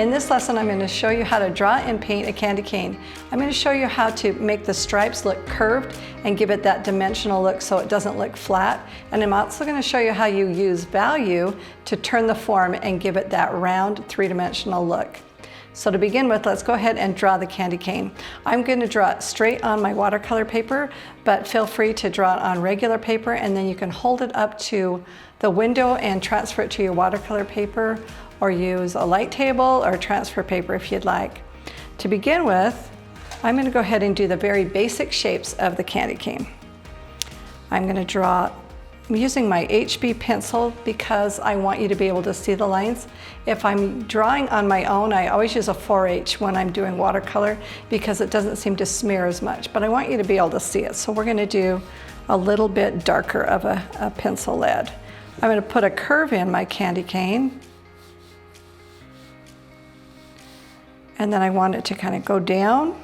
In this lesson, I'm going to show you how to draw and paint a candy cane. I'm going to show you how to make the stripes look curved and give it that dimensional look so it doesn't look flat. And I'm also going to show you how you use value to turn the form and give it that round three-dimensional look. So to begin with, let's go ahead and draw the candy cane. I'm going to draw it straight on my watercolor paper, but feel free to draw it on regular paper, and then you can hold it up to the window and transfer it to your watercolor paper, or use a light table or transfer paper if you'd like. To begin with, I'm going to go ahead and do the very basic shapes of the candy cane. I'm using my HB pencil because I want you to be able to see the lines. If I'm drawing on my own, I always use a 4H when I'm doing watercolor because it doesn't seem to smear as much, but I want you to be able to see it. So we're going to do a little bit darker of a pencil lead. I'm going to put a curve in my candy cane, and then I want it to kind of go down.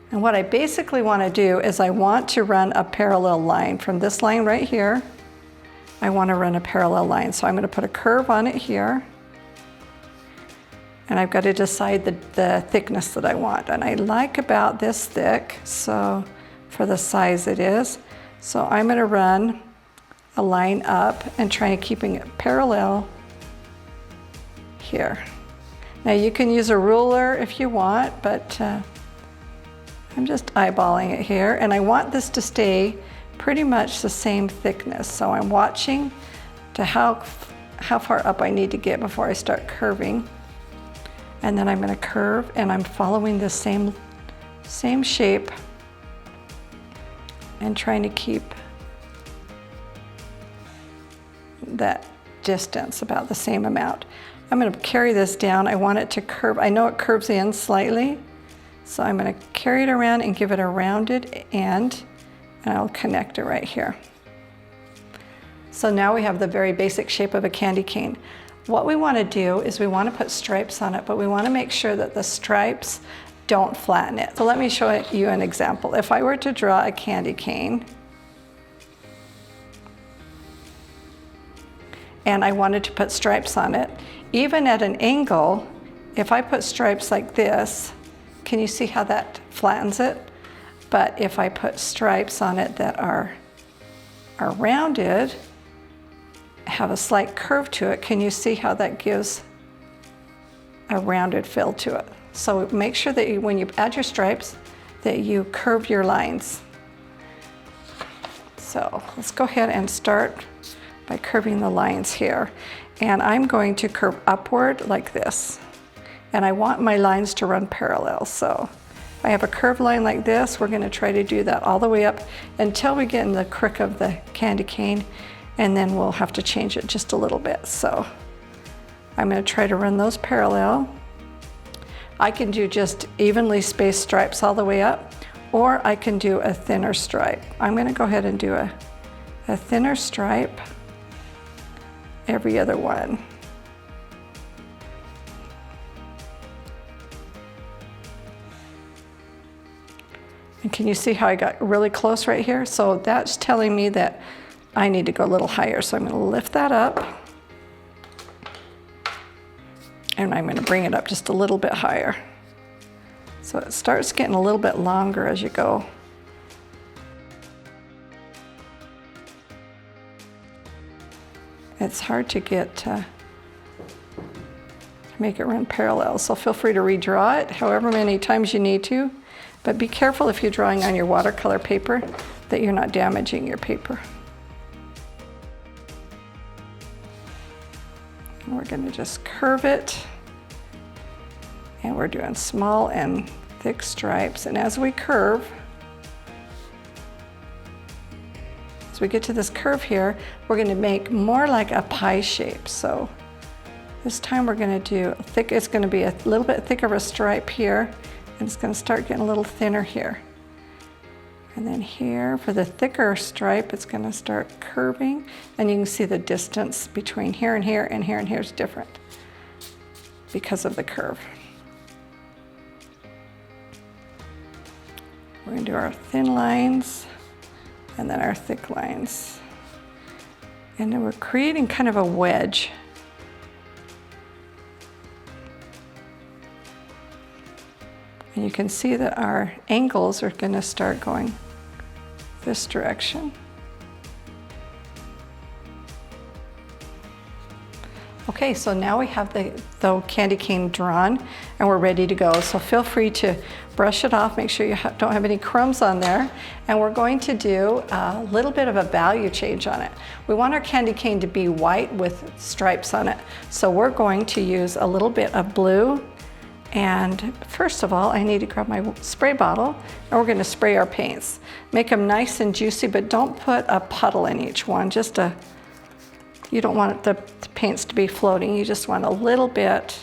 And what I basically want to do is I want to run a parallel line from this line right here. I want to run a parallel line. So I'm going to put a curve on it here. And I've got to decide the thickness that I want. And I like about this thick, so for the size it is. So I'm going to run a line up and try keeping it parallel here. Now you can use a ruler if you want, but I'm just eyeballing it here, and I want this to stay pretty much the same thickness. So I'm watching to how far up I need to get before I start curving. And then I'm going to curve, and I'm following the same shape and trying to keep that distance about the same amount. I'm going to carry this down. I want it to curve. I know it curves in slightly. So I'm going to carry it around and give it a rounded end, and I'll connect it right here. So now we have the very basic shape of a candy cane. What we want to do is we want to put stripes on it, but we want to make sure that the stripes don't flatten it. So let me show you an example. If I were to draw a candy cane, and I wanted to put stripes on it, even at an angle, if I put stripes like this, can you see how that flattens it? But if I put stripes on it that are rounded, have a slight curve to it, can you see how that gives a rounded feel to it? So make sure that when you add your stripes, that you curve your lines. So let's go ahead and start by curving the lines here. And I'm going to curve upward like this. And I want my lines to run parallel. So if I have a curved line like this, we're going to try to do that all the way up until we get in the crook of the candy cane, and then we'll have to change it just a little bit. So I'm going to try to run those parallel. I can do just evenly spaced stripes all the way up, or I can do a thinner stripe. I'm going to go ahead and do a thinner stripe every other one. And can you see how I got really close right here? So that's telling me that I need to go a little higher. So I'm going to lift that up, and I'm going to bring it up just a little bit higher. So it starts getting a little bit longer as you go. It's hard to get to make it run parallel. So feel free to redraw it however many times you need to. But be careful if you're drawing on your watercolor paper that you're not damaging your paper. And we're going to just curve it. And we're doing small and thick stripes. And as we curve, as we get to this curve here, we're going to make more like a pie shape. So this time we're going to do thick. It's going to be a little bit thicker of a stripe here. And it's going to start getting a little thinner here. And then here, for the thicker stripe, it's going to start curving. And you can see the distance between here and here and here and here is different because of the curve. We're going to do our thin lines and then our thick lines. And then we're creating kind of a wedge And you can see that our angles are going to start going this direction. Okay, so now we have the candy cane drawn and we're ready to go. So feel free to brush it off, make sure you don't have any crumbs on there. And we're going to do a little bit of a value change on it. We want our candy cane to be white with stripes on it. So we're going to use a little bit of blue. And first of all, I need to grab my spray bottle and we're going to spray our paints. Make them nice and juicy, but don't put a puddle in each one, you don't want the paints to be floating, you just want a little bit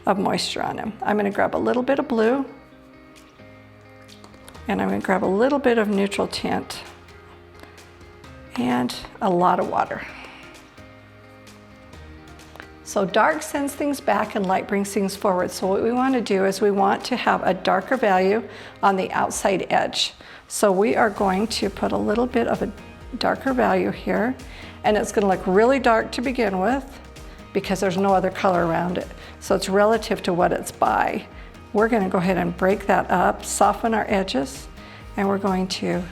of moisture on them. I'm going to grab a little bit of blue and I'm going to grab a little bit of neutral tint and a lot of water. So dark sends things back and light brings things forward. So what we want to do is we want to have a darker value on the outside edge. So we are going to put a little bit of a darker value here, and it's going to look really dark to begin with because there's no other color around it. So it's relative to what it's by. We're going to go ahead and break that up, soften our edges, and we're going to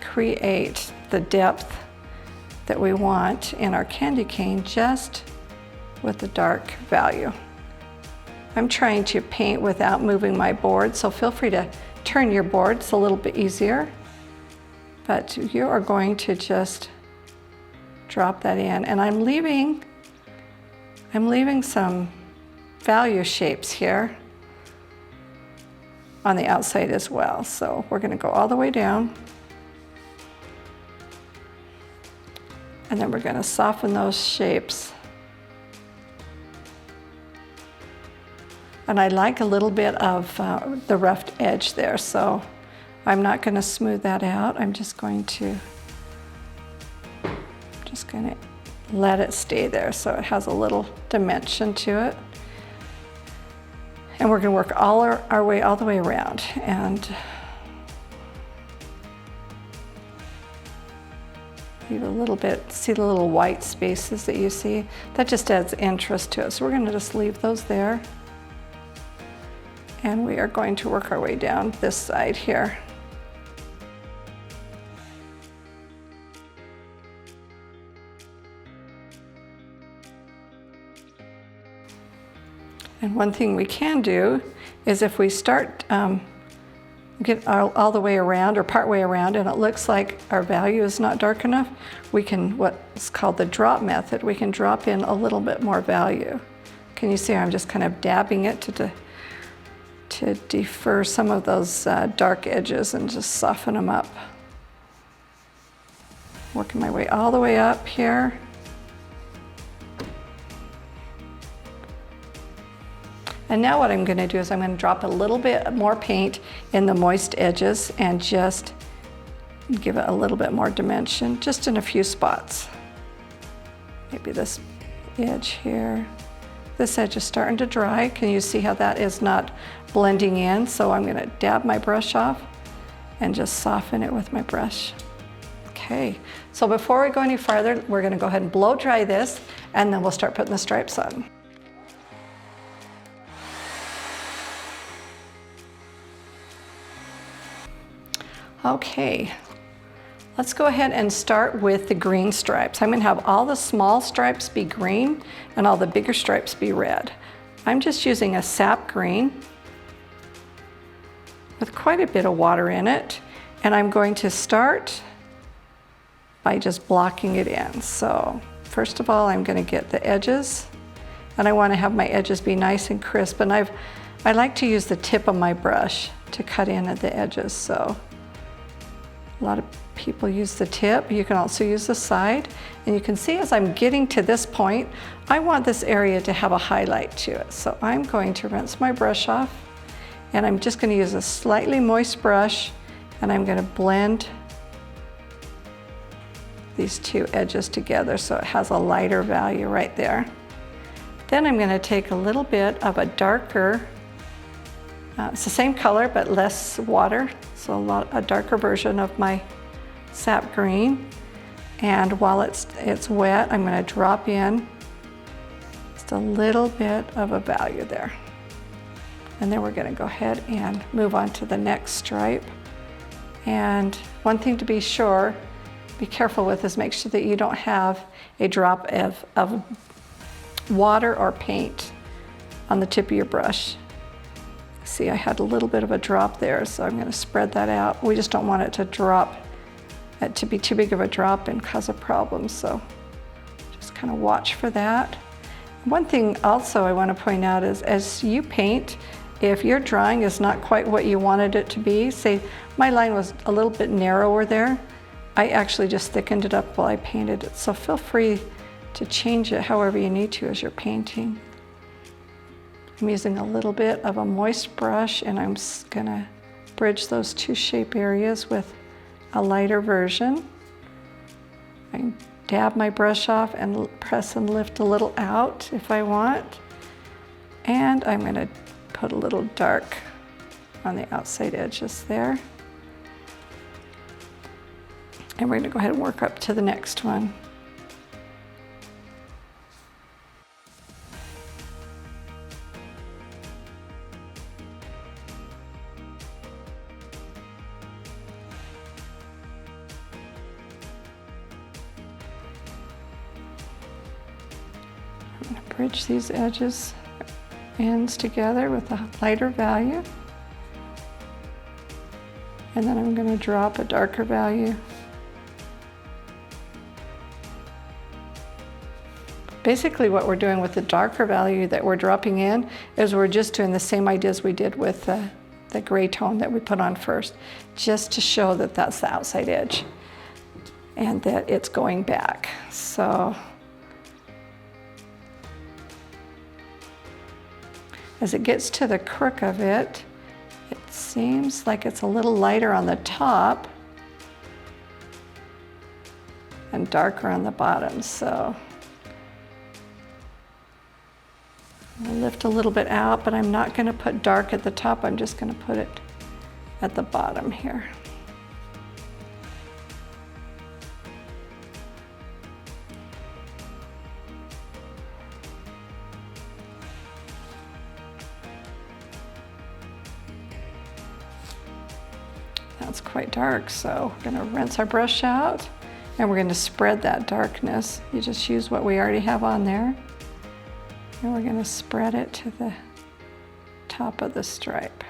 create the depth that we want in our candy cane just with the dark value. I'm trying to paint without moving my board, so feel free to turn your board. It's a little bit easier, but you are going to just drop that in. And I'm leaving some value shapes here on the outside as well. So we're going to go all the way down. And then we're going to soften those shapes. And I like a little bit of the roughed edge there, so I'm not going to smooth that out. I'm just going to let it stay there so it has a little dimension to it. And we're going to work our way all the way around. And leave a little bit, see the little white spaces that you see? That just adds interest to it. So we're going to just leave those there. And we are going to work our way down this side here. And one thing we can do is if we start, get all the way around or part way around and it looks like our value is not dark enough, we can, what's called the drop method, we can drop in a little bit more value. Can you see I'm just kind of dabbing it to defer some of those dark edges and just soften them up. Working my way all the way up here. And now what I'm going to do is I'm going to drop a little bit more paint in the moist edges and just give it a little bit more dimension, just in a few spots. Maybe this edge here. This edge is starting to dry. Can you see how that is not blending in? So I'm going to dab my brush off and just soften it with my brush. Okay, so before we go any farther, we're going to go ahead and blow dry this and then we'll start putting the stripes on. Okay, let's go ahead and start with the green stripes. I'm going to have all the small stripes be green and all the bigger stripes be red. I'm just using a sap green with quite a bit of water in it, and I'm going to start by just blocking it in. So first of all, I'm going to get the edges, and I want to have my edges be nice and crisp, and I like to use the tip of my brush to cut in at the edges. So a lot of people use the tip. You can also use the side. And you can see as I'm getting to this point, I want this area to have a highlight to it. So I'm going to rinse my brush off and I'm just going to use a slightly moist brush and I'm going to blend these two edges together so it has a lighter value right there. Then I'm going to take a little bit of a darker, it's the same color but less water, so a darker version of my sap green. And while it's wet, I'm going to drop in just a little bit of a value there. And then we're going to go ahead and move on to the next stripe. And one thing to be careful with is make sure that you don't have a drop of water or paint on the tip of your brush. See, I had a little bit of a drop there, so I'm going to spread that out. We just don't want it to be too big of a drop and cause a problem, so just kind of watch for that. One thing also I want to point out is as you paint, if your drawing is not quite what you wanted it to be, say my line was a little bit narrower there, I actually just thickened it up while I painted it, so feel free to change it however you need to as you're painting. I'm using a little bit of a moist brush, and I'm gonna bridge those two shape areas with a lighter version. I can dab my brush off and press and lift a little out if I want. And I'm gonna put a little dark on the outside edges there. And we're gonna go ahead and work up to the next one. I'm going to bridge these ends together with a lighter value. And then I'm going to drop a darker value. Basically what we're doing with the darker value that we're dropping in is we're just doing the same ideas we did with the gray tone that we put on first, just to show that that's the outside edge and that it's going back. So as it gets to the crook of it, it seems like it's a little lighter on the top and darker on the bottom. So I'll lift a little bit out, but I'm not going to put dark at the top. I'm just going to put it at the bottom here. That's quite dark, so we're going to rinse our brush out and we're going to spread that darkness. You just use what we already have on there. And we're going to spread it to the top of the stripe.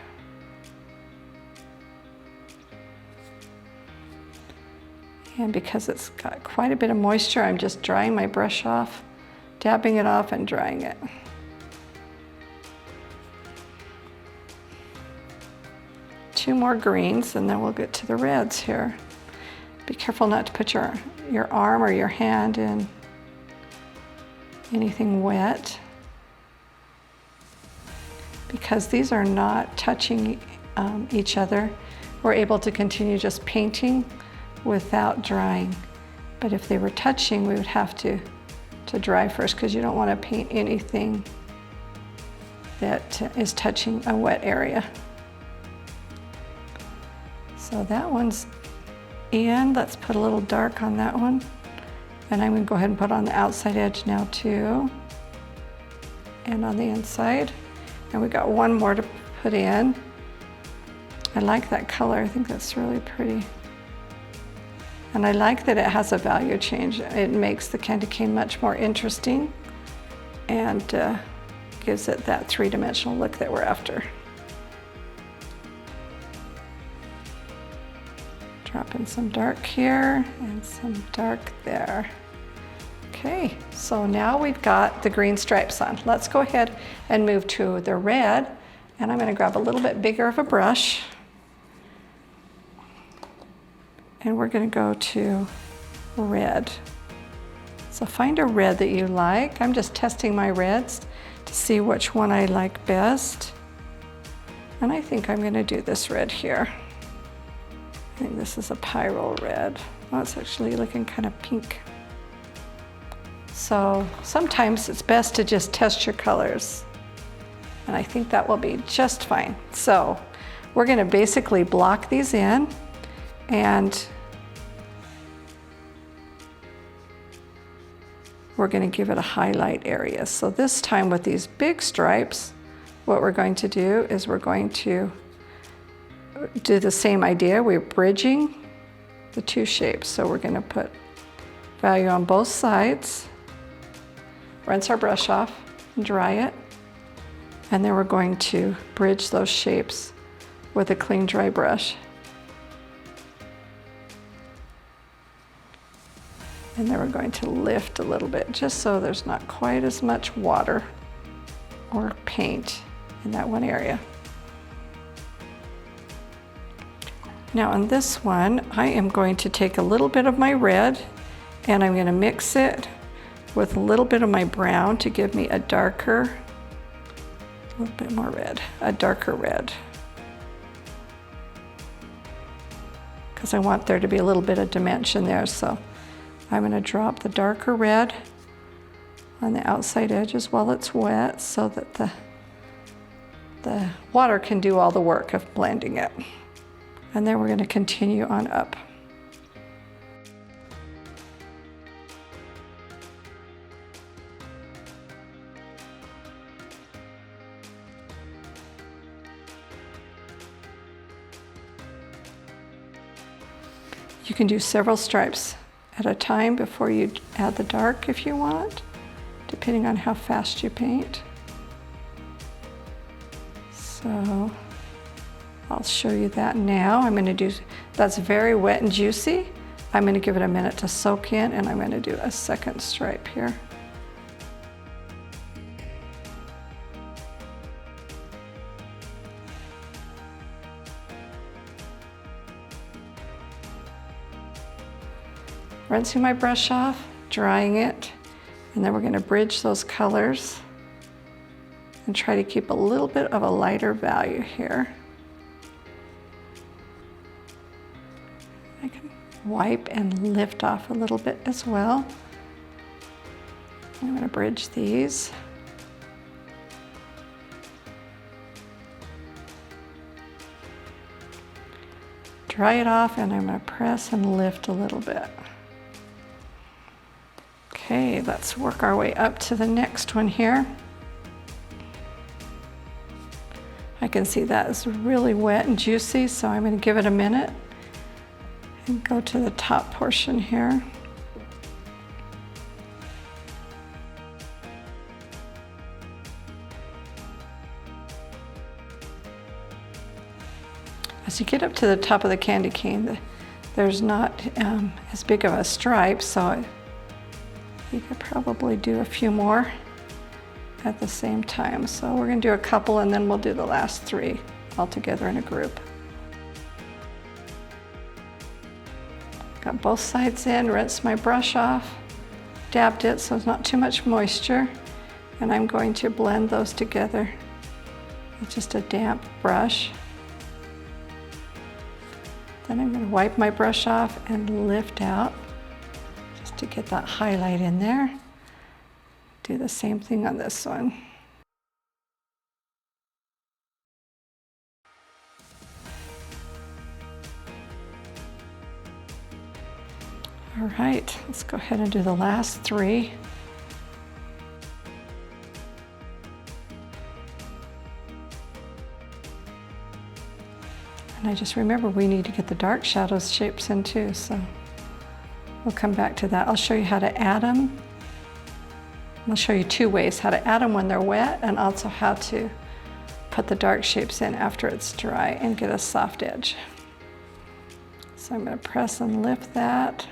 And because it's got quite a bit of moisture, I'm just drying my brush off, dabbing it off and drying it. Two more greens and then we'll get to the reds here. Be careful not to put your arm or your hand in anything wet, because these are not touching each other. We're able to continue just painting without drying. But if they were touching, we would have to dry first, because you don't want to paint anything that is touching a wet area. So that one's in. Let's put a little dark on that one. And I'm going to go ahead and put on the outside edge now too, and on the inside. And we got one more to put in. I like that color. I think that's really pretty. And I like that it has a value change. It makes the candy cane much more interesting and gives it that three-dimensional look that we're after. Drop in some dark here and some dark there. Okay, so now we've got the green stripes on. Let's go ahead and move to the red. And I'm going to grab a little bit bigger of a brush. And we're going to go to red. So find a red that you like. I'm just testing my reds to see which one I like best. And I think I'm going to do this red here. I think this is a Pyro red. Oh, it's actually looking kind of pink. So sometimes it's best to just test your colors. And I think that will be just fine. So we're going to basically block these in, and we're going to give it a highlight area. So this time with these big stripes, what we're going to do is we're going to do the same idea. We're bridging the two shapes. So we're going to put value on both sides, rinse our brush off and dry it, and then we're going to bridge those shapes with a clean dry brush. And then we're going to lift a little bit just so there's not quite as much water or paint in that one area. Now on this one, I am going to take a little bit of my red and I'm going to mix it with a little bit of my brown to give me a darker, a little bit more red, a darker red. Because I want there to be a little bit of dimension there, so I'm going to drop the darker red on the outside edges while it's wet so that the water can do all the work of blending it. And then we're going to continue on up. You can do several stripes at a time before you add the dark if you want, depending on how fast you paint. So I'll show you that now. I'm going to do, that's very wet and juicy. I'm going to give it a minute to soak in and I'm going to do a second stripe here. Rinsing my brush off, drying it, and then we're going to bridge those colors and try to keep a little bit of a lighter value here. I can wipe and lift off a little bit as well. I'm going to bridge these. Dry it off and I'm going to press and lift a little bit. Okay, let's work our way up to the next one here. I can see that is really wet and juicy, so I'm going to give it a minute and go to the top portion here. As you get up to the top of the candy cane, there's not as big of a stripe, so you could probably do a few more at the same time. So we're going to do a couple and then we'll do the last three all together in a group. Got both sides in, rinsed my brush off, dabbed it so there's not too much moisture, and I'm going to blend those together with just a damp brush. Then I'm going to wipe my brush off and lift out just to get that highlight in there. Do the same thing on this one. All right, let's go ahead and do the last three. And I just remember we need to get the dark shadows shapes in too, so we'll come back to that. I'll show you how to add them. I'll show you two ways, how to add them when they're wet and also how to put the dark shapes in after it's dry and get a soft edge. So I'm going to press and lift that.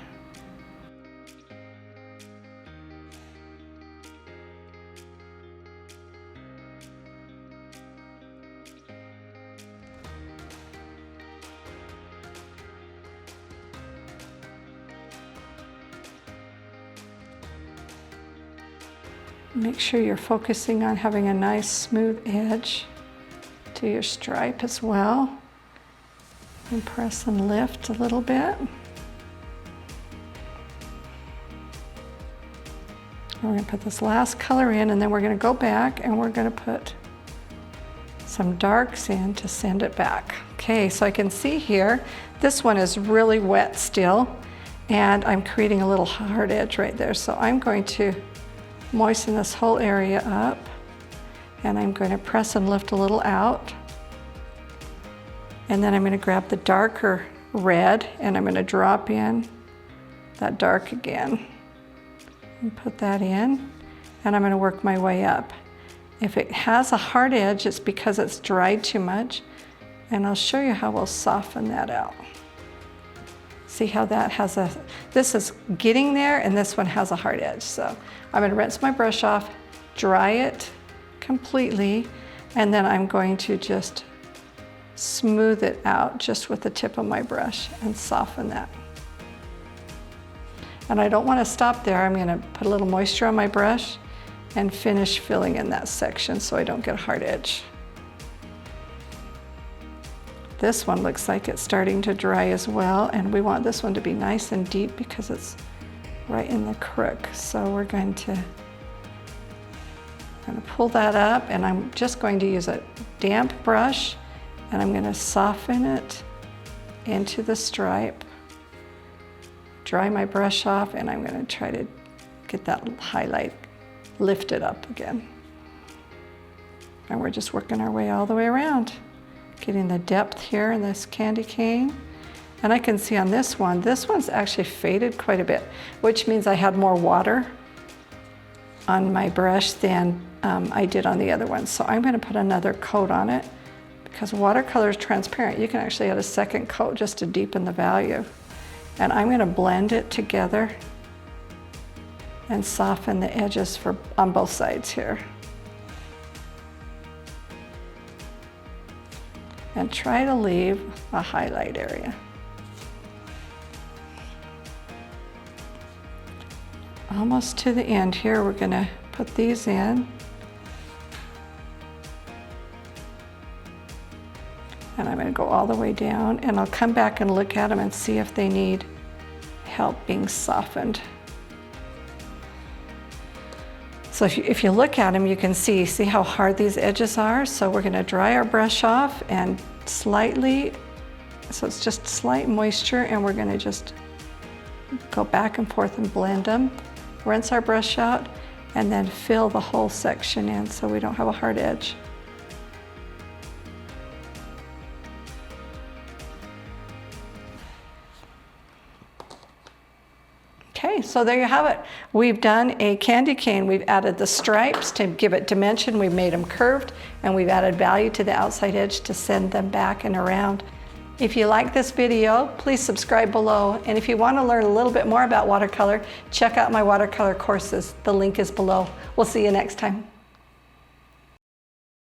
Make sure you're focusing on having a nice smooth edge to your stripe as well. And press and lift a little bit. We're going to put this last color in and then we're going to go back and we're going to put some darks in to send it back. Okay, so I can see here, this one is really wet still and I'm creating a little hard edge right there. So I'm going to moisten this whole area up And I'm going to press and lift a little out. And then I'm going to grab the darker red and I'm going to drop in that dark again. And put that in. And I'm going to work my way up. If it has a hard edge, it's because it's dried too much. And I'll show you how we'll soften that out. See how that has this is getting there and this one has a hard edge. So I'm going to rinse my brush off, dry it completely, and then I'm going to just smooth it out just with the tip of my brush and soften that. And I don't want to stop there. I'm going to put a little moisture on my brush and finish filling in that section so I don't get a hard edge. This one looks like it's starting to dry as well, and we want this one to be nice and deep because it's right in the crook. So we're going to pull that up, and I'm just going to use a damp brush and I'm going to soften it into the stripe, dry my brush off, and I'm going to try to get that highlight lifted up again. And we're just working our way all the way around, getting the depth here in this candy cane. And I can see on this one's actually faded quite a bit, which means I had more water on my brush than I did on the other one. So I'm going to put another coat on it because watercolor is transparent. You can actually add a second coat just to deepen the value. And I'm going to blend it together and soften the edges on both sides here. And try to leave a highlight area. Almost to the end here, we're going to put these in. And I'm going to go all the way down, and I'll come back and look at them and see if they need help being softened. So if you look at them, you can see how hard these edges are. So we're going to dry our brush off and slightly, so it's just slight moisture, and we're going to just go back and forth and blend them, rinse our brush out, and then fill the whole section in so we don't have a hard edge. Okay, so there you have it. We've done a candy cane. We've added the stripes to give it dimension. We've made them curved, and we've added value to the outside edge to send them back and around. If you like this video, please subscribe below. And if you want to learn a little bit more about watercolor, check out my watercolor courses. The link is below. We'll see you next time.